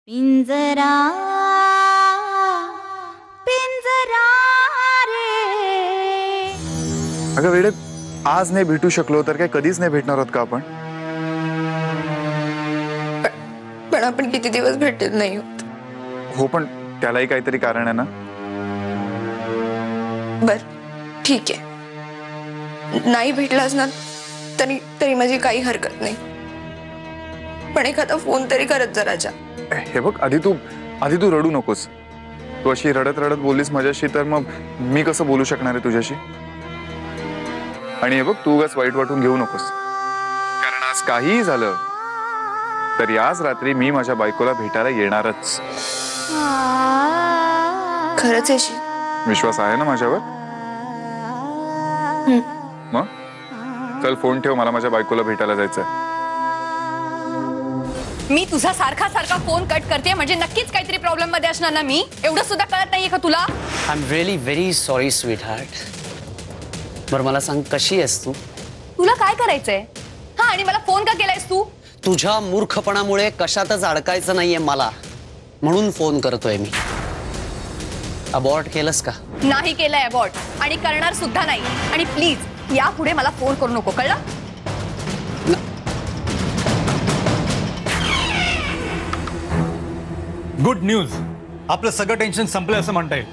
पिंजरा पिंजरा रे. अगं वेडे, आज नाही भेटू शकलो तर काय कधीच नाही भेटणार आहोत का आपण? पण आपण किती दिवस भेटत नाही होत. हो, पण त्यालाही काहीतरी कारण आहे ना. बर ठीक आहे, नाही भेटलास ना तरी तरी माझी काही हरकत नाही, पण एखादा फोन तरी करत जा राजा. हे बघ, आधी तू रडू नकोस. तू अशी रडत रडत बोललीस माझ्याशी तर मग मी कसं बोलू शकणार आहे तुझ्याशी? आणि हे बघ, तू उगाच वाईट वाटून घेऊ नकोस, कारण आज काहीही झालं तरी आज रात्री मी माझ्या बायकोला भेटायला येणारच. खरंच येशील? विश्वास आहे ना माझ्यावर? मग चल फोन ठेव, मला माझ्या बायकोला भेटायला जायचंय. मी तुझा सारखा सारखा फोन कट करते म्हणजे नक्कीच काहीतरी प्रॉब्लेम मध्ये असणार ना. मी एवढं सुद्धा कळत नाहीये का तुला? I am really very sorry sweet heart. बरं मला सांग, कशी आहेस तू? तुला काय करायचंय? हा, आणि मला फोन का केलायस तू? तुझ्या मूर्खपणामुळे कशातच अडकायचं नाहीये मला, म्हणून फोन करतोय मी. अबॉर्ट केलंस का? नाही केलंय अबॉर्ट, आणि करणार सुद्धा नाही. आणि प्लीज यापुढे मला फोन करू नको, कळलं? गुड न्यूज, आपलं सगळं टेन्शन संपलं असं म्हणता येईल.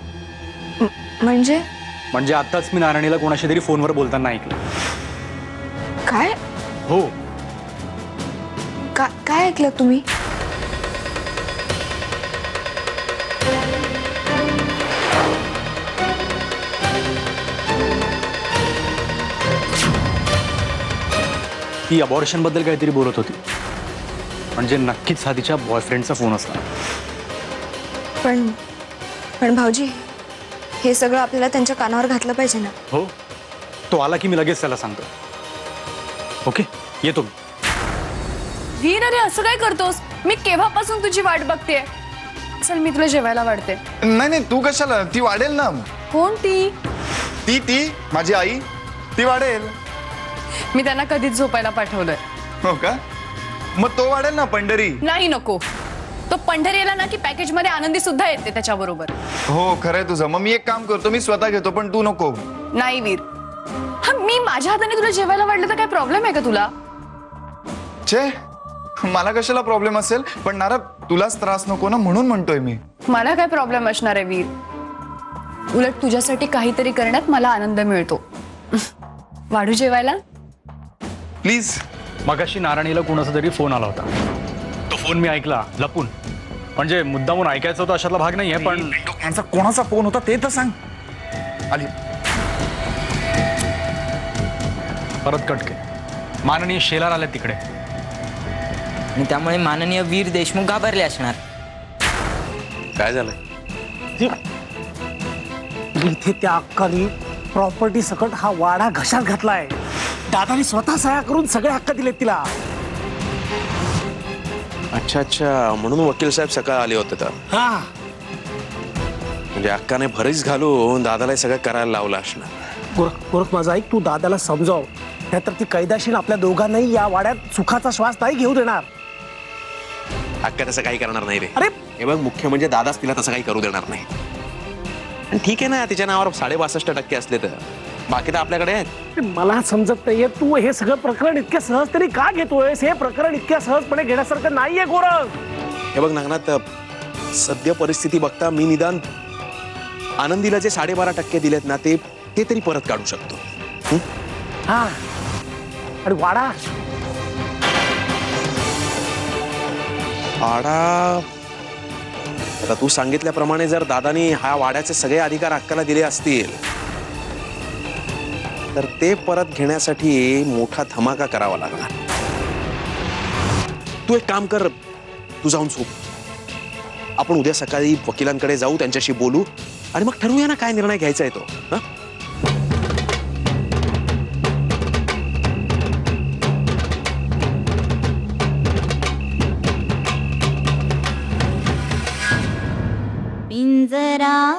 म्हणजे आताच मी नारायणीला कोणाशी तरी फोनवर बोलताना ऐकलं. काय? हो. काय ऐकलं तुम्ही? ती अबॉर्शन बद्दल काहीतरी बोलत होती, म्हणजे नक्कीच हा तिच्या बॉयफ्रेंडचा फोन असला. पण भाऊजी, हे सगळं आपल्याला त्यांच्या कानावर घातलं पाहिजे ना. हो, तो आला की मी लगेच त्याला सांगतो. ओके, येतो मी. वीर, अरे असं काय करतोस? मी केव्हापासून तुझी वाट बघतेय. चल, मी तुला जेवायला वाढते. नाही, तू कशाला? ती वाढेल ना. कोण ती? ती माझी आई, ती वाढेल. मी त्यांना कधीच झोपायला पाठवलंय. हो का? मग तो वाढेल ना, पंढरी. नाही, नको. तो पंढरीला ना की पॅकेज मध्ये आनंदी सुद्धा येते त्याच्याबरोबर. हो, खरंय तुझं. मग मी एक काम करतो, मी स्वतः घेतो, पण तू नको. नाही वीर, हा मी माझ्या हाताने तुला जेवायला वाढलं तर काय प्रॉब्लेम आहे का तुला? छे, मला कशाला प्रॉब्लेम असेल, पण नारा तुलाच त्रास नको ना, म्हणून म्हणतोय मी. मला काय प्रॉब्लेम असणार आहे वीर? उलट तुझ्यासाठी काहीतरी करण्यात मला आनंद मिळतो. वाढू जेवायला? प्लीज. मगाशी नारायणीला कोणाचा तरी फोन आला होता. तो फोन मी ऐकला लपून, म्हणजे मुद्दामून ऐकायचा होता अशातला भाग नाहीये. पण कोणाचा फोन होता ते तर सांग. आली परत कटके. माननीय शेलार आले तिकडे, आणि त्यामुळे माननीय वीर देशमुख घाबरले असणार. काय झालं? इथे त्या अक्कानी प्रॉपर्टी सकट हा वाडा घशात घातलाय. दादानी स्वतः सह्या करून सगळे हक्क दिलेत तिला. अच्छा, म्हणून वकील साहेब सकाळ आले होते तर. हा, म्हणजे अक्काने भरीच घालून दादाला सगळं करायला लावलं असणार. गोरख माझा ऐक, तू दादाला समजाव, नाहीतर ती कैदाशीन आपल्या दोघांनाही या वाड्यात सुखाचा श्वास नाही घेऊ देणार. अक्का तसं काही करणार नाही रे. अरे हे बघ, मुख्य म्हणजे दादाच तिला तसं काही करू देणार नाही. आणि ठीक आहे ना, तिच्या नावावर 62% असले तर बाकी तर आपल्याकडे आहेत. मला समजत नाहीये, तू हे सगळं प्रकरण इतक्या सहजतेने का घेतोयस? हे प्रकरण इतक्या सहजपणे घेण्यासारखं नाहीये गोरख. हे बघ नागनाथ, सद्य परिस्थिती बघता मी निदान आनंदीला जे 12.5% दिलेत ना, ते तरी परत काढू शकतो. हा, आणि वाडा आता तू सांगितल्याप्रमाणे जर दादानी हा वाड्याचे सगळे अधिकार अक्काला दिले असतील तर ते परत घेण्यासाठी मोठा धमाका करावा लागणार. तू एक काम कर, तू जाऊन झोप. आपण उद्या सकाळी वकिलांकडे जाऊ, त्यांच्याशी बोलू, आणि मग ठरवूया ना काय निर्णय घ्यायचा आहे तो. पिंजरा